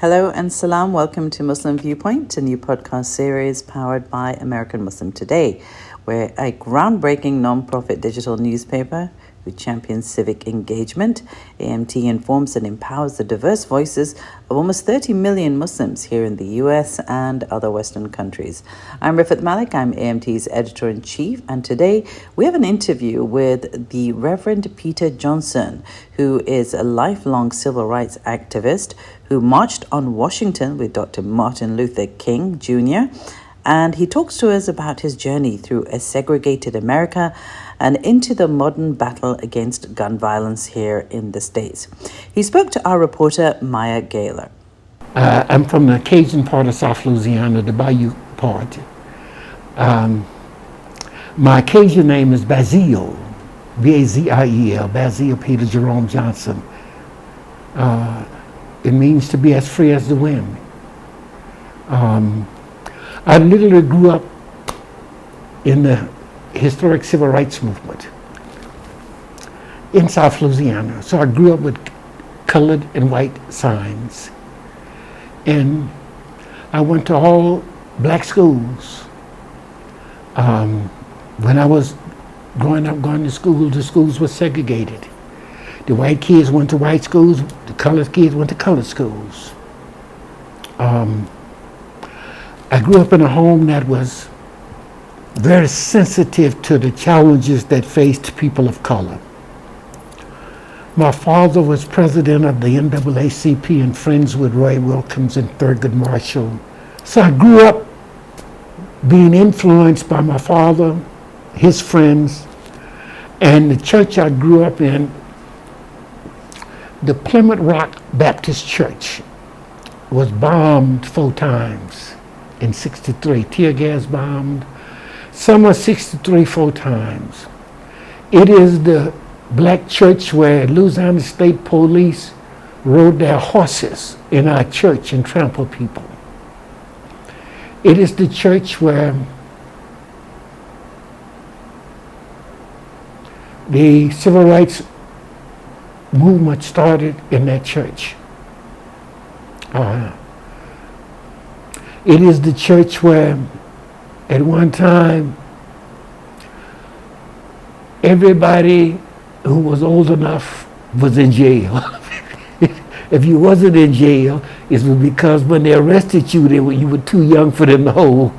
Hello and salam. Welcome to Muslim Viewpoint, a new podcast series powered by American Muslim Today. We're a groundbreaking non-profit digital newspaper who champions civic engagement. AMT informs and empowers the diverse voices of almost 30 million Muslims here in the US and other Western countries. I'm Rifat Malik, I'm AMT's editor-in-chief, and today we have an interview with the Reverend Peter Johnson, who is a lifelong civil rights activist who marched on Washington with Dr. Martin Luther King Jr., and he talks to us about his journey through a segregated America and into the modern battle against gun violence here in the States. He spoke to our reporter, Maya Gaylor. I'm from the Cajun part of South Louisiana, the Bayou part. My Cajun name is Bazile, B-A-Z-I-E-L, Bazile Peter Jerome Johnson. It means to be as free as the wind. I literally grew up in the historic civil rights movement in South Louisiana. So I grew up with colored and white signs. And I went to all black schools. When I was growing up, going to school, the schools were segregated. The white kids went to white schools, the colored kids went to colored schools. I grew up in a home that was very sensitive to the challenges that faced people of color. My father was president of the NAACP and friends with Roy Wilkins and Thurgood Marshall. So I grew up being influenced by my father, his friends, and the church I grew up in, the Plymouth Rock Baptist Church, was bombed 4 times in '63, tear gas bombed. Summer '63, 4 times. It is the black church where Louisiana State Police rode their horses in our church and trampled people. It is the church where the civil rights movement started in that church. It is the church where at one time everybody who was old enough was in jail. If you wasn't in jail, it was because when they arrested you, you were too young for them to hold.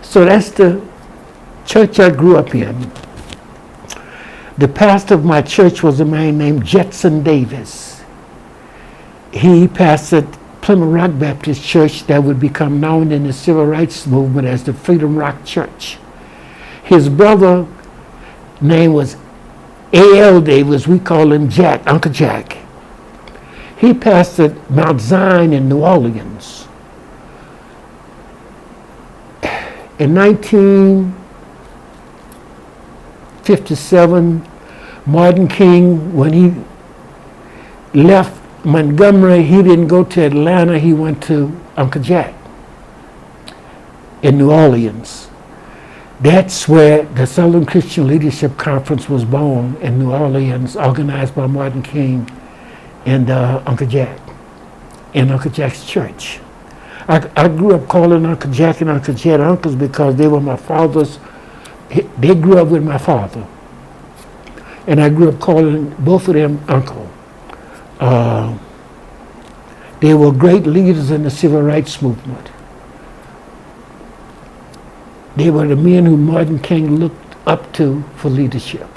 So that's the church I grew up in. The pastor of my church was a man named Jetson Davis. He pastored Plymouth Rock Baptist Church that would become known in the civil rights movement as the Freedom Rock Church. His brother name was A.L. Davis. We call him Jack, Uncle Jack. He pastored Mount Zion in New Orleans. In 1957, Martin King, when he left Montgomery, he didn't go to Atlanta, he went to Uncle Jack in New Orleans. That's where the Southern Christian Leadership Conference was born in New Orleans, organized by Martin King and Uncle Jack, in Uncle Jack's church. I grew up calling Uncle Jack and Uncle Jet uncles because they were my father's, they grew up with my father. And I grew up calling both of them uncle. They were great leaders in the civil rights movement. They were the men who Martin King looked up to for leadership.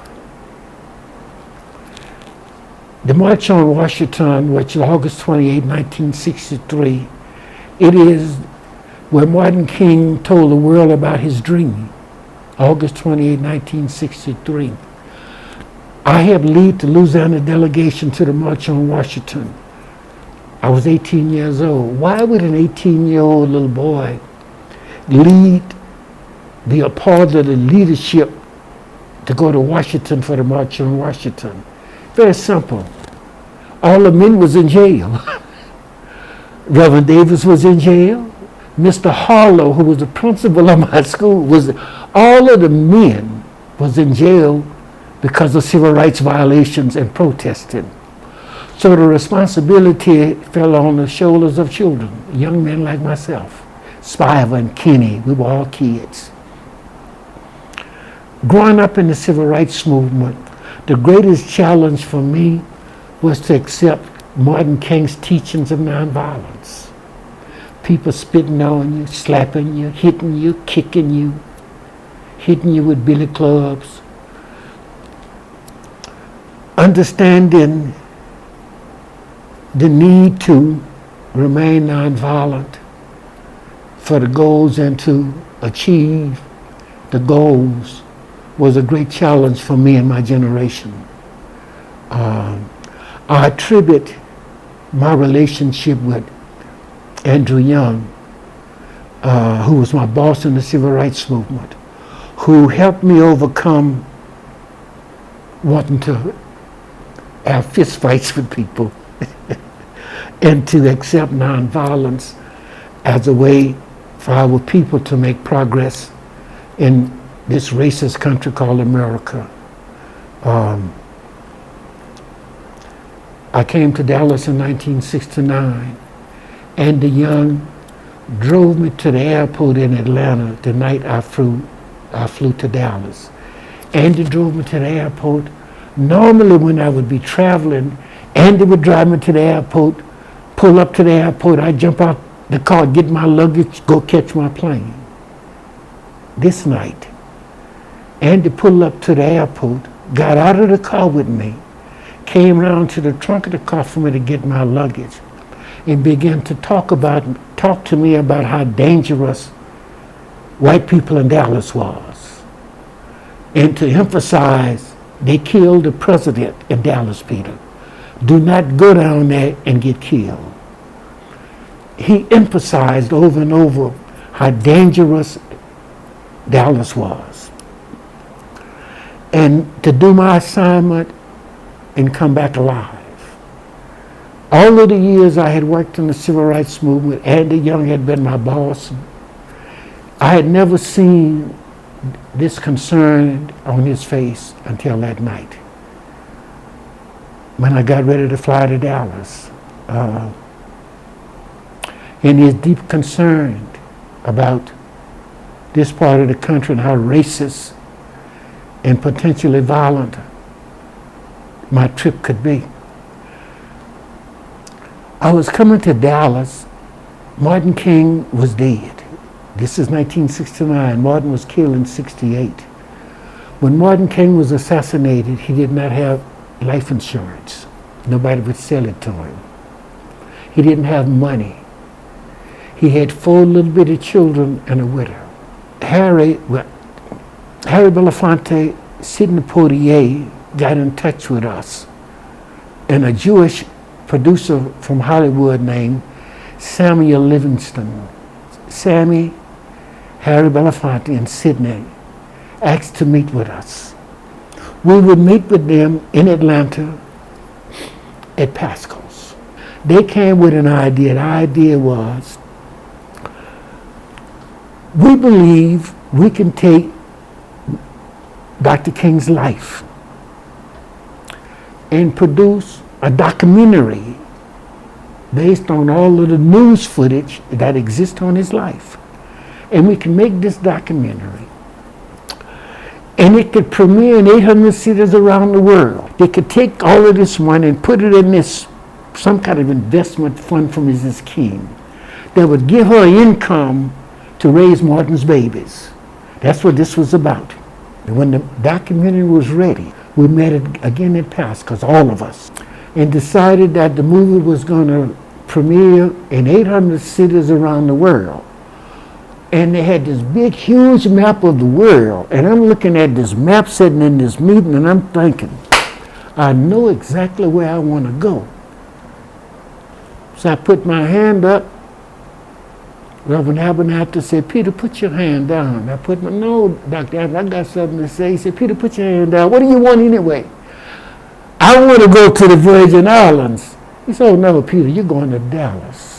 The March on Washington, which is August 28, 1963, it is where Martin King told the world about his dream. August 28, 1963. I helped lead the Louisiana delegation to the March on Washington. I was 18 years old. Why would an 18-year-old little boy be a part of the leadership to go to Washington for the March on Washington? Very simple. All the men was in jail. Reverend Davis was in jail. Mr. Harlow, who was the principal of my school, all of the men was in jail because of civil rights violations and protesting. So the responsibility fell on the shoulders of children, young men like myself. Spiver and Kenny, we were all kids. Growing up in the civil rights movement, the greatest challenge for me was to accept Martin King's teachings of nonviolence. People spitting on you, slapping you, hitting you, kicking you, hitting you with billy clubs. Understanding the need to remain nonviolent for the goals and to achieve the goals was a great challenge for me and my generation. I attribute my relationship with Andrew Young, who was my boss in the civil rights movement, who helped me overcome wanting to have fist fights with people and to accept nonviolence as a way for our people to make progress in this racist country called America. I came to Dallas in 1969. Andy Young drove me to the airport in Atlanta the night I flew to Dallas. Andy drove me to the airport. Normally when I would be traveling, Andy would drive me to the airport, pull up to the airport, I'd jump out the car, get my luggage, go catch my plane. This night, Andy pulled up to the airport, got out of the car with me, came around to the trunk of the car for me to get my luggage, and began to talk to me about how dangerous white people in Dallas was, and to emphasize they killed the president in Dallas, Peter. Do not go down there and get killed. He emphasized over and over how dangerous Dallas was. And to do my assignment and come back alive. All of the years I had worked in the civil rights movement, Andy Young had been my boss. I had never seen this concern on his face until that night when I got ready to fly to Dallas. And his deep concern about this part of the country and how racist and potentially violent my trip could be. I was coming to Dallas. Martin King was dead. This is 1969. Martin was killed in 68. When Martin King was assassinated, he did not have life insurance. Nobody would sell it to him. He didn't have money. He had 4 little bitty children and a widow. Harry Belafonte, Sidney Poitier got in touch with us, and a Jewish producer from Hollywood named Samuel Livingston. Sammy, Harry Belafonte, and Sidney asked to meet with us. We would meet with them in Atlanta at Pasco's. They came with an idea. The idea was, we believe we can take Dr. King's life and produce a documentary based on all of the news footage that exists on his life. And we can make this documentary. And it could premiere in 800 cities around the world. They could take all of this money and put it in this, some kind of investment fund for Mrs. King that would give her income to raise Martin's babies. That's what this was about. And when the documentary was ready, we met again at Pasco's, all of us, and decided that the movie was going to premiere in 800 cities around the world. And they had this big, huge map of the world. And I'm looking at this map sitting in this meeting, and I'm thinking, I know exactly where I want to go. So I put my hand up. Reverend Abernathy said, Peter, put your hand down. I put my, no, Dr. Abernathy, I got something to say. He said, Peter, put your hand down. What do you want anyway? I want to go to the Virgin Islands. He said, oh, no, Peter, you're going to Dallas.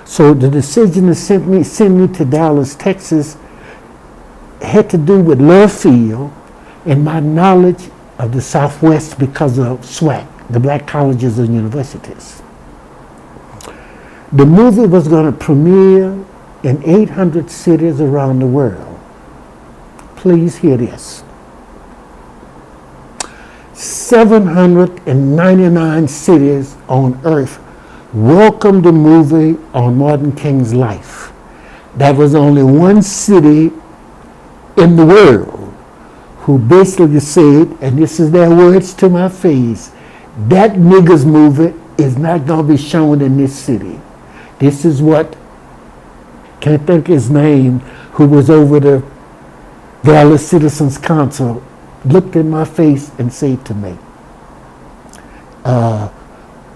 So the decision to send me to Dallas, Texas, had to do with love field and my knowledge of the Southwest because of SWAC, the black colleges and universities. The movie was going to premiere in 800 cities around the world. Please hear this. 799 cities on earth welcomed the movie on Martin King's life. There was only one city in the world who basically said, and this is their words to my face, that nigger's movie is not going to be shown in this city. This is what, can't think his name, who was over the Dallas Citizens Council, looked in my face and said to me,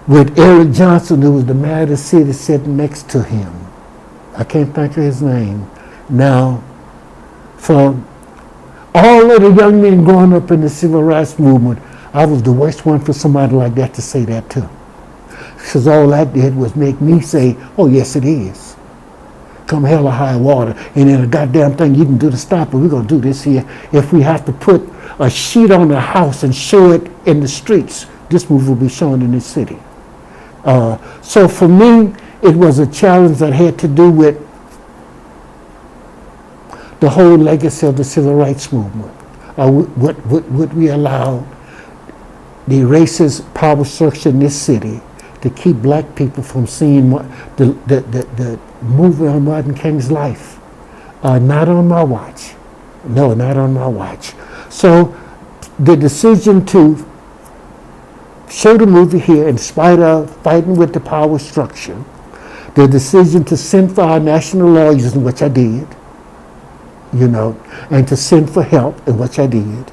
with Eric Johnson, who was the mayor of the city, sitting next to him. I can't think of his name. Now, for all of the young men growing up in the civil rights movement, I was the worst one for somebody like that to say that too. Because all that did was make me say, oh yes it is. Come hell or high water. And then a goddamn thing you can do to stop it. We're going to do this here. If we have to put a sheet on the house and show it in the streets, this movie will be shown in this city. So for me, it was a challenge that had to do with the whole legacy of the civil rights movement. Would we allow the racist power structure in this city to keep black people from seeing the movie on Martin King's life? Not on my watch. No, not on my watch. So the decision to show the movie here in spite of fighting with the power structure, the decision to send for our national lawyers, in which I did, and to send for help, in which I did,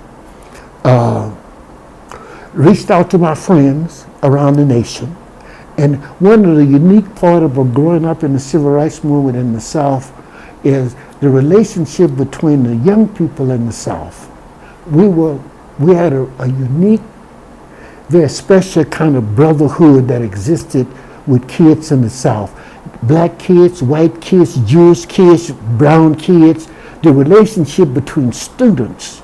reached out to my friends around the nation. And one of the unique part of growing up in the civil rights movement in the South is the relationship between the young people in the South. We had a unique, very special kind of brotherhood that existed with kids in the South. Black kids, white kids, Jewish kids, brown kids, the relationship between students.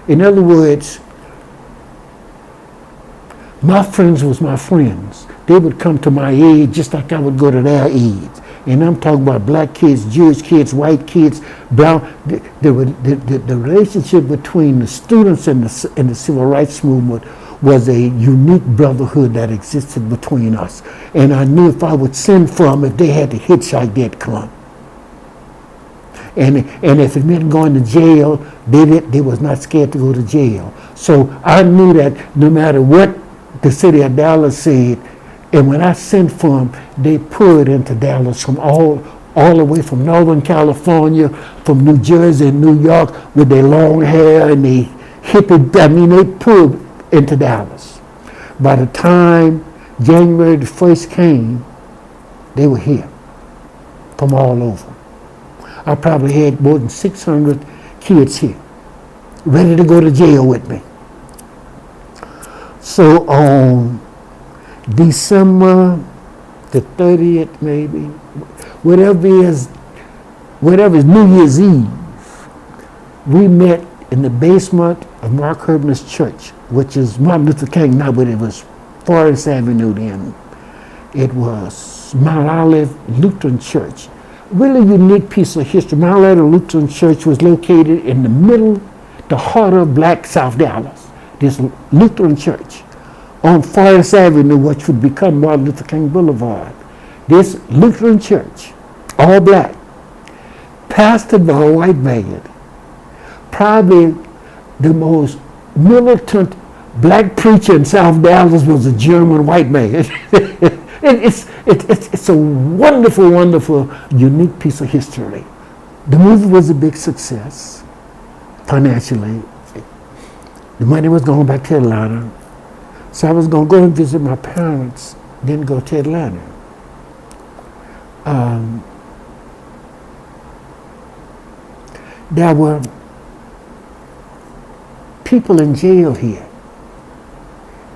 In other words, my friends was my friends. They would come to my aid just like I would go to their aid. And I'm talking about black kids, Jewish kids, white kids, brown. The relationship between the students and the civil rights movement was a unique brotherhood that existed between us. And I knew if I would send for them, if they had to hitchhike, they'd come. And if it meant going to jail, they was not scared to go to jail. So I knew that no matter what the city of Dallas said, and when I sent for them, they poured into Dallas from all the way from Northern California, from New Jersey and New York with their long hair and they hippie, they poured into Dallas. By the time January the 1st came, they were here from all over. I probably had more than 600 kids here, ready to go to jail with me. So on December the 30th, maybe, whatever is New Year's Eve, we met in the basement of Mark Herman's church, which is Martin Luther King now, but it was Forest Avenue then. It was Mount Olive Lutheran Church. Really unique piece of history. Mount Olive Lutheran Church was located in the middle, the heart of black South Dallas. This Lutheran church on Forest Avenue, which would become Martin Luther King Boulevard. This Lutheran church, all black, pastored by a white man, probably the most militant black preacher in South Dallas was a German white man. It's a wonderful, wonderful, unique piece of history. The movie was a big success financially. The money was going back to Atlanta. So I was going to go and visit my parents, then go to Atlanta. There were people in jail here,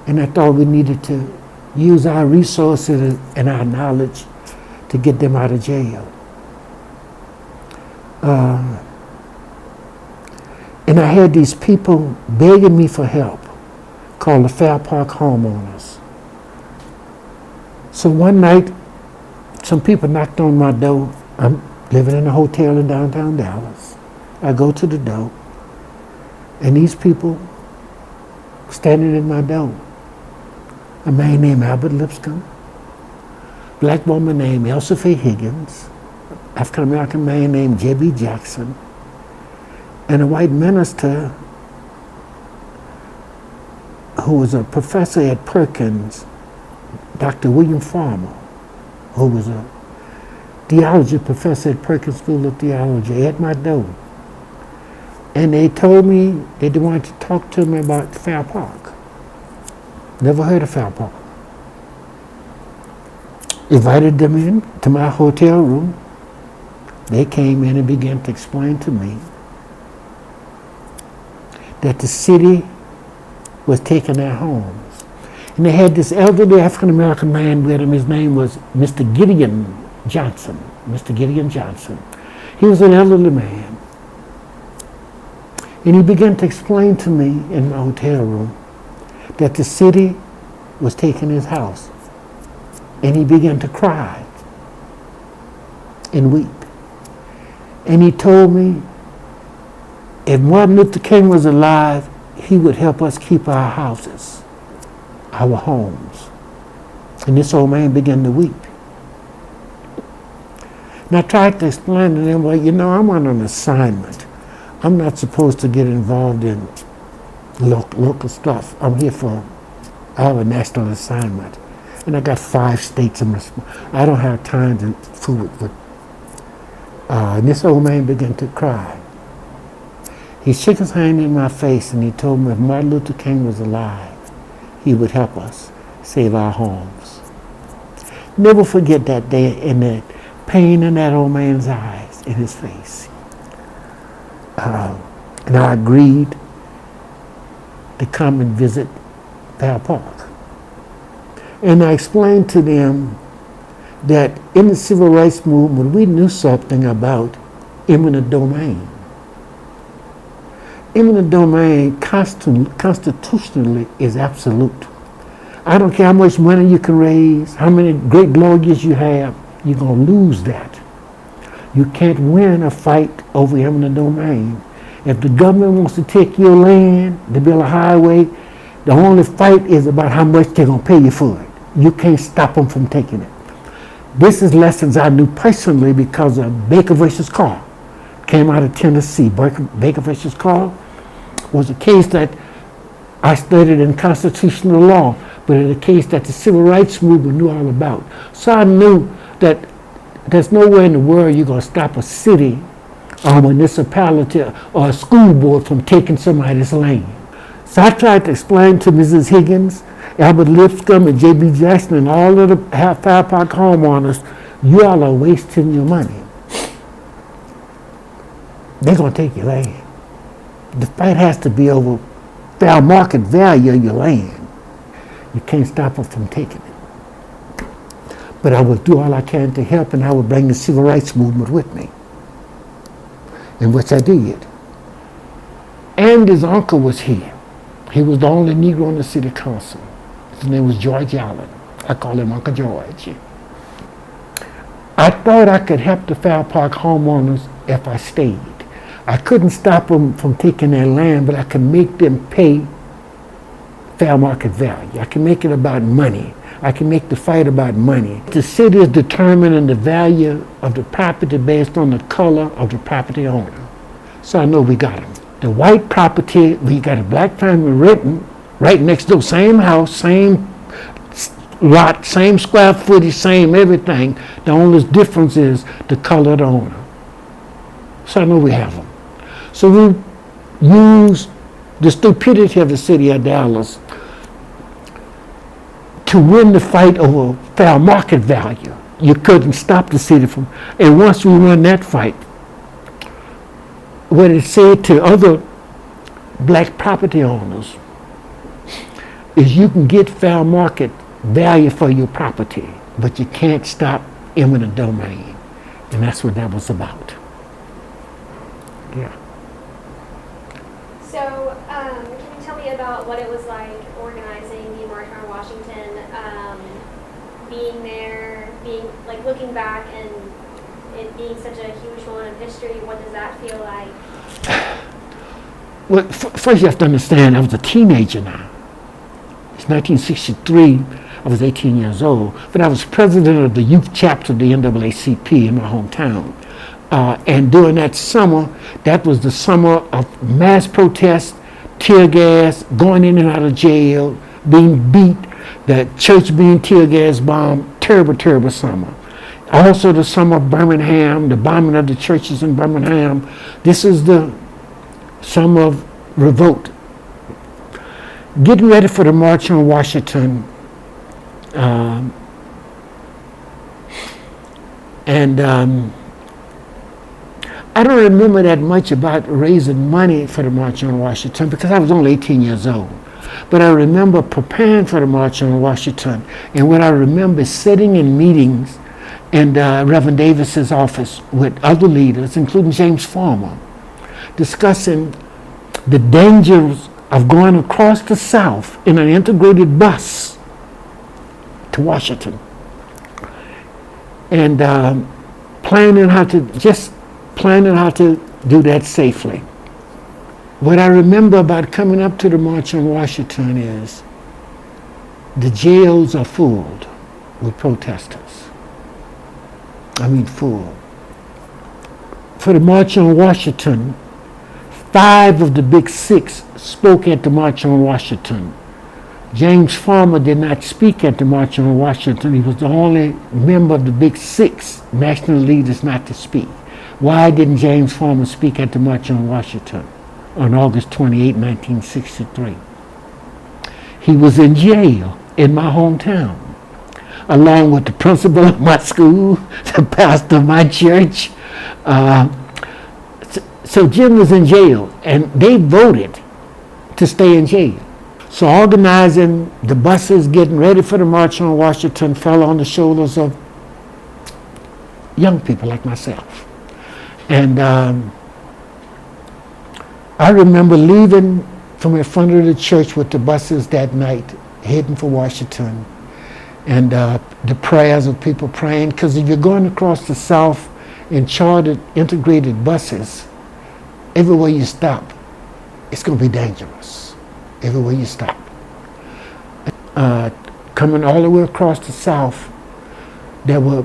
and I thought we needed to use our resources and our knowledge to get them out of jail. And I had these people begging me for help. called the Fair Park Homeowners. So one night, some people knocked on my door. I'm living in a hotel in downtown Dallas. I go to the door, and these people standing in my door. A man named Albert Lipscomb, black woman named Elsa Faye Higgins, African-American man named J.B. Jackson, and a white minister who was a professor at Perkins, Dr. William Farmer, who was a theology professor at Perkins School of Theology, at my door. And they told me that they wanted to talk to me about Fair Park. Never heard of Fair Park. Invited them in to my hotel room. They came in and began to explain to me that the city was taking their homes. And they had this elderly African-American man with him. His name was Mr. Gideon Johnson. Mr. Gideon Johnson. He was an elderly man. And he began to explain to me in my hotel room that the city was taking his house. And he began to cry and weep. And he told me if Martin Luther King was alive, he would help us keep our houses, our homes. And this old man began to weep. And I tried to explain to them, well, you know, I'm on an assignment. I'm not supposed to get involved in local stuff. I have a national assignment. And I got 5 states in I don't have time to fool with. And this old man began to cry. He shook his hand in my face and he told me if Martin Luther King was alive, he would help us save our homes. Never forget that day and the pain in that old man's eyes, in his face. And I agreed to come and visit Fair Park. And I explained to them that in the civil rights movement, we knew something about eminent domain. Eminent domain constitutionally is absolute. I don't care how much money you can raise, how many great lawyers you have, you're going to lose that. You can't win a fight over eminent domain. If the government wants to take your land to build a highway, the only fight is about how much they're going to pay you for it. You can't stop them from taking it. This is lessons I knew personally because of Baker versus Carr. Came out of Tennessee. Baker versus Carr was a case that I studied in constitutional law, but it's a case that the civil rights movement knew all about. So I knew that there's nowhere in the world you're going to stop a city or a municipality or a school board from taking somebody's land. So I tried to explain to Mrs. Higgins, Albert Lipscomb, and J.B. Jackson, and all of the Fair Park homeowners, you all are wasting your money. They're going to take your land. The fight has to be over fair market value of your land. You can't stop them from taking it. But I will do all I can to help, and I will bring the civil rights movement with me, in which I did. And his uncle was here. He was the only Negro on the city council. His name was George Allen. I call him Uncle George. I thought I could help the Fair Park homeowners if I stayed. I couldn't stop them from taking their land, but I could make them pay fair market value. I can make it about money. I can make the fight about money. The city is determining the value of the property based on the color of the property owner. So I know we got them. The white property, we got a black family renting right next door, same house, same lot, same square footage, same everything. The only difference is the color of the owner. So I know we have them. So we use the stupidity of the city of Dallas to win the fight over fair market value. You couldn't stop the city from, and once we won that fight, what it said to other black property owners is you can get fair market value for your property, but you can't stop eminent domain. And that's what that was about. Yeah. So, Can you tell me about what it was like organizing the March on Washington, being there, being like looking back and it being such a huge moment of history? What does that feel like? Well, first you have to understand, I was a teenager now. It's 1963. I was 18 years old, but I was president of the youth chapter of the NAACP in my hometown. And during that summer, that was the summer of mass protests, tear gas, going in and out of jail, being beat, the church being tear gas bombed, terrible, terrible summer. Also the summer of Birmingham, the bombing of the churches in Birmingham. This is the summer of revolt. Getting ready for the March on Washington, I don't remember that much about raising money for the March on Washington because I was only 18 years old. But I remember preparing for the March on Washington, and what I remember is sitting in meetings in Reverend Davis's office with other leaders, including James Farmer, discussing the dangers of going across the South in an integrated bus to Washington, and planning how to do that safely. What I remember about coming up to the March on Washington is the jails are full with protesters. I mean full. For the March on Washington, 5 of the big 6 spoke at the March on Washington. James Farmer did not speak at the March on Washington. He was the only member of the big 6 national leaders not to speak. Why didn't James Farmer speak at the March on Washington on August 28, 1963? He was in jail in my hometown, along with the principal of my school, the pastor of my church. So Jim was in jail, and they voted to stay in jail. So organizing the buses, getting ready for the March on Washington fell on the shoulders of young people like myself. And I remember leaving from in front of the church with the buses that night, heading for Washington, and the prayers of people praying, because if you're going across the South in chartered, integrated buses, everywhere you stop, it's going to be dangerous. Everywhere you stop. Coming all the way across the South, there were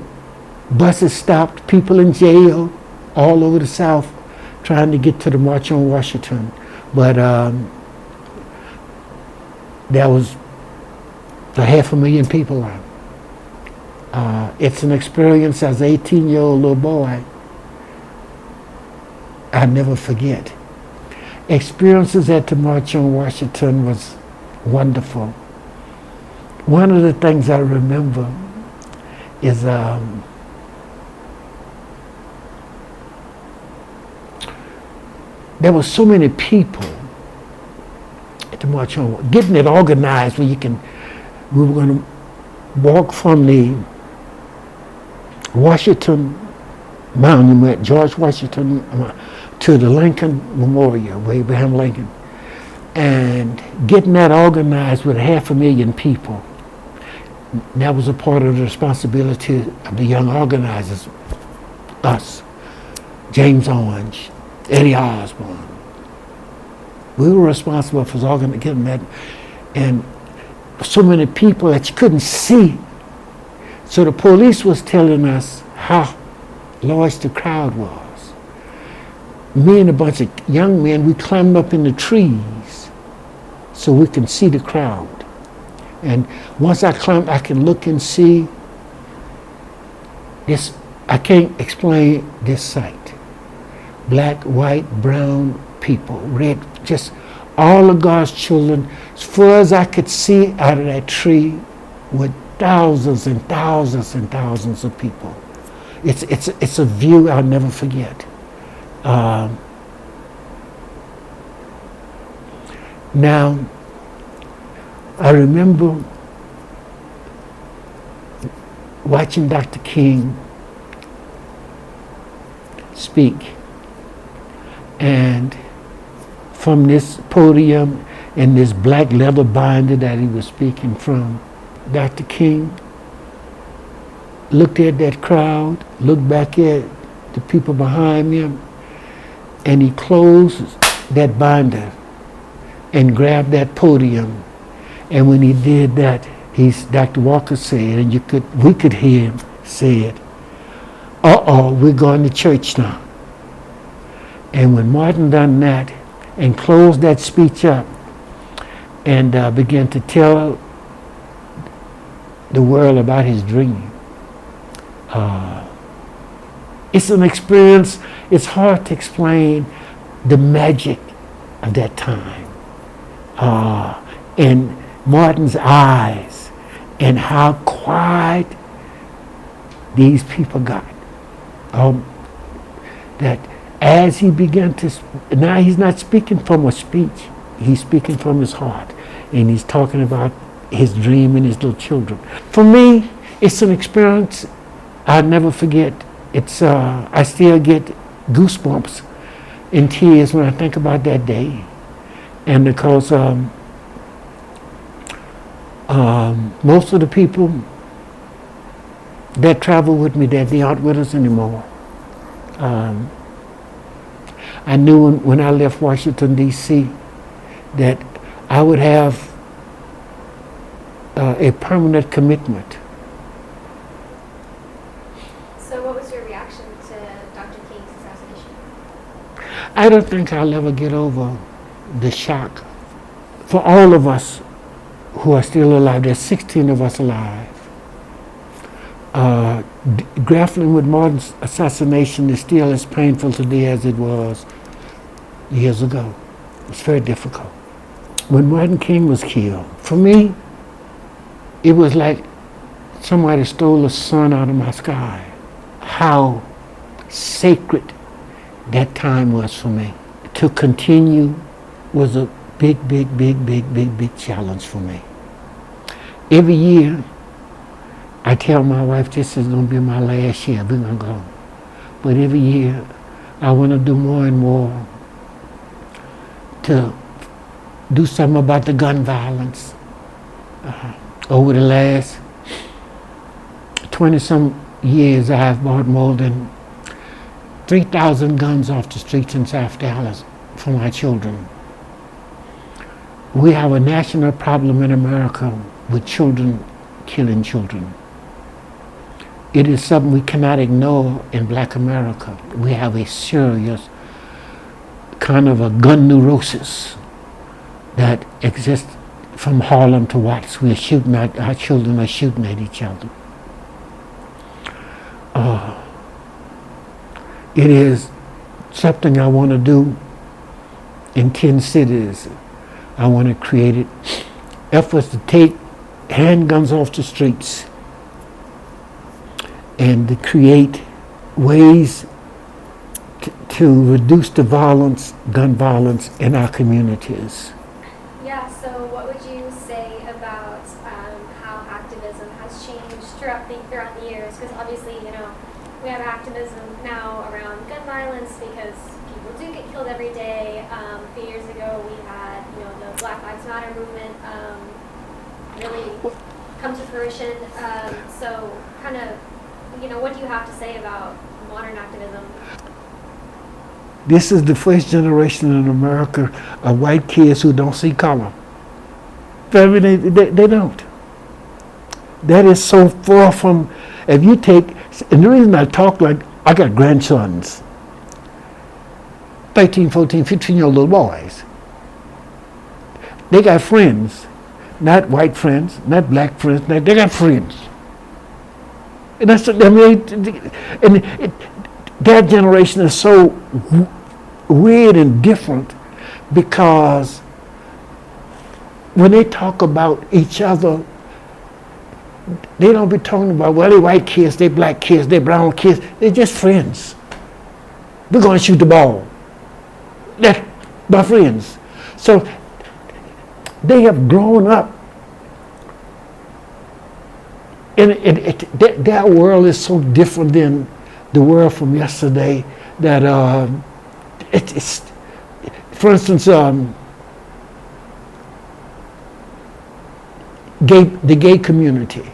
buses stopped, people in jail all over the South trying to get to the March on Washington. But there was 500,000 people out. It's an experience as an 18-year-old little boy I'll never forget. Experiences at the March on Washington was wonderful. One of the things I remember is there were so many people at the March on, getting it organized where we were going to walk from the Washington Monument, George Washington, to the Lincoln Memorial, where Abraham Lincoln, and getting that organized with 500,000 people. That was a part of the responsibility of the young organizers, us, James Orange, Eddie Osborne. We were responsible for getting that, and so many people that you couldn't see. So the police was telling us how large the crowd was. Me and a bunch of young men, we climbed up in the trees so we can see the crowd. And once I climbed, I can look and see this. I can't explain this sight. Black, white, brown people, red, just all of God's children. As far as I could see out of that tree were thousands and thousands and thousands of people. It's a view I'll never forget. Now, I remember watching Dr. King speak, and from this podium in this black leather binder that he was speaking from. Dr. King looked at that crowd, looked back at the people behind him, and he closed that binder and grabbed that podium. And when he did that, Dr. Walker said, and we could hear him say it, we're going to church now. And when Martin done that and closed that speech up and began to tell the world about his dream, it's an experience. It's hard to explain the magic of that time. And Martin's eyes and how quiet these people got. That as he began to, now he's not speaking from a speech, he's speaking from his heart. And he's talking about his dream and his little children. For me, it's an experience I'll never forget. It's I still get goosebumps and tears when I think about that day. And because most of the people that travel with me, they aren't with us anymore. I knew when I left Washington, D.C., that I would have a permanent commitment. So what was your reaction to Dr. King's assassination? I don't think I'll ever get over the shock. For all of us who are still alive, there's 16 of us alive. Grappling with Martin's assassination is still as painful today as it was years ago. It's very difficult. When Martin King was killed, for me, it was like somebody stole the sun out of my sky. How sacred that time was for me. To continue was a big challenge for me. Every year, I tell my wife, this is going to be my last year, we're going to go. But every year, I want to do more and more to do something about the gun violence. Over the last 20-some years, I have bought more than 3,000 guns off the streets in South Dallas for my children. We have a national problem in America with children killing children. It is something we cannot ignore in Black America. We have a serious kind of a gun neurosis that exists from Harlem to Watts. Our children are shooting at each other. It is something I want to do in 10 cities. I want to create efforts to take handguns off the streets and to create ways to reduce the violence, gun violence in our communities. Yeah, so what would you say about how activism has changed throughout the years? Because obviously, we have activism now around gun violence because people do get killed every day. A few years ago, we had, the Black Lives Matter movement really come to fruition. So kind of, what do you have to say about modern activism? This is the first generation in America of white kids who don't see color. I mean, they don't. That is so far from, if you take, and the reason I talk like, I got grandsons, 13, 14, 15-year-old little boys. They got friends, not white friends, not black friends, they got friends. And that's, that generation is so weird and different because when they talk about each other, they don't be talking about, well, they white kids, they black kids, they brown kids. They're just friends. We're going to shoot the ball. That's my friends. So they have grown up. And their world is so different than the world from yesterday that for instance, the gay community.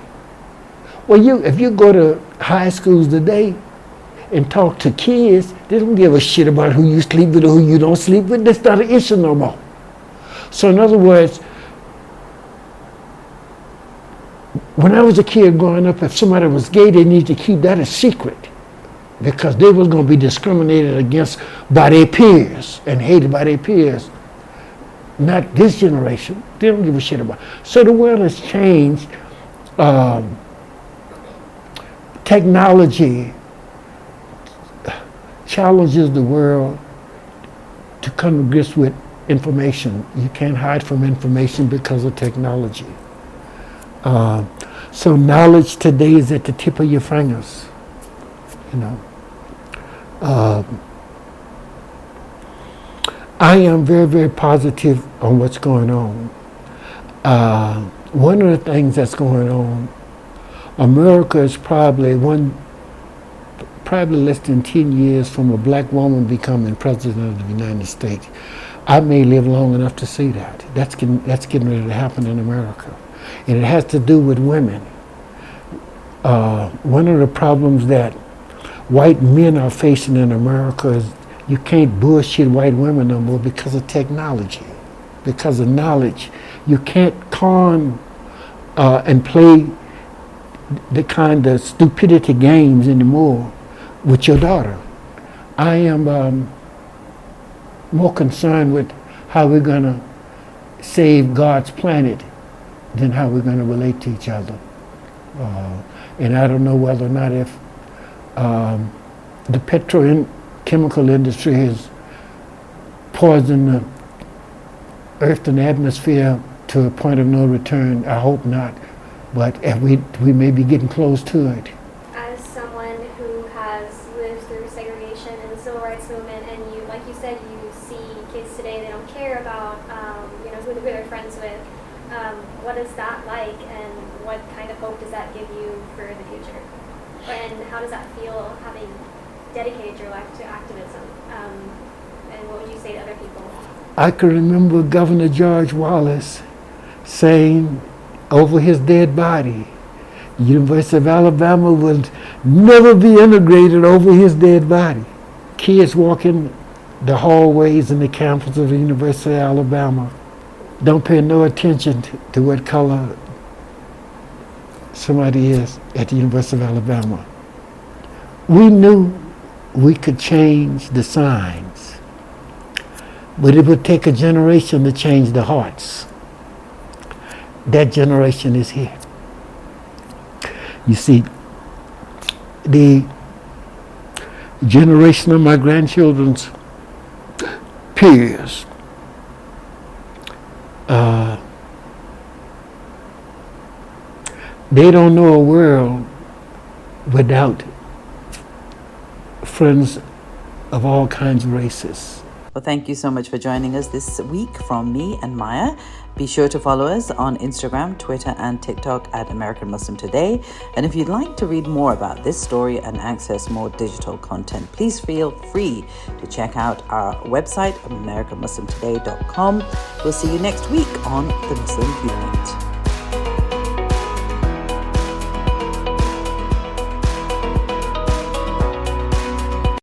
Well, if you go to high schools today and talk to kids, they don't give a shit about who you sleep with or who you don't sleep with. That's not an issue no more. So in other words, when I was a kid growing up, if somebody was gay, they needed to keep that a secret because they was going to be discriminated against by their peers and hated by their peers. Not this generation. They don't give a shit about it. So the world has changed. Technology challenges the world to come to grips with information. You can't hide from information because of technology. So knowledge today is at the tip of your fingers. You know. I am very, very positive on what's going on. One of the things that's going on, America is probably less than 10 years from a black woman becoming president of the United States. I may live long enough to see that. That's getting ready to happen in America. And it has to do with women. One of the problems that white men are facing in America is you can't bullshit white women no more because of technology, because of knowledge. You can't con and play the kind of stupidity games anymore with your daughter. I am more concerned with how we're going to save God's planet than how we're going to relate to each other. And I don't know whether or not if the petrochemical industry has poisoned the earth and atmosphere to a point of no return. I hope not, but we may be getting close to it. As someone who has lived through segregation and the civil rights movement, and you, like you said, you see kids today, they don't care about who they're friends with. What is that like, and what kind of hope does that give you for the future? And how does that feel, having dedicated your life to activism? And what would you say to other people? I can remember Governor George Wallace saying over his dead body, University of Alabama will never be integrated over his dead body. Kids walking the hallways in the campus of the University of Alabama don't pay no attention to what color somebody is at the University of Alabama. We knew we could change the signs, but it would take a generation to change the hearts. That generation is here. You see, the generation of my grandchildren's peers, they don't know a world without friends of all kinds of races. Well, thank you so much for joining us this week from me and Maya. Be sure to follow us on Instagram, Twitter, and TikTok at American Muslim Today. And if you'd like to read more about this story and access more digital content, please feel free to check out our website, AmericanMuslimToday.com. We'll see you next week on The Muslim Viewpoint.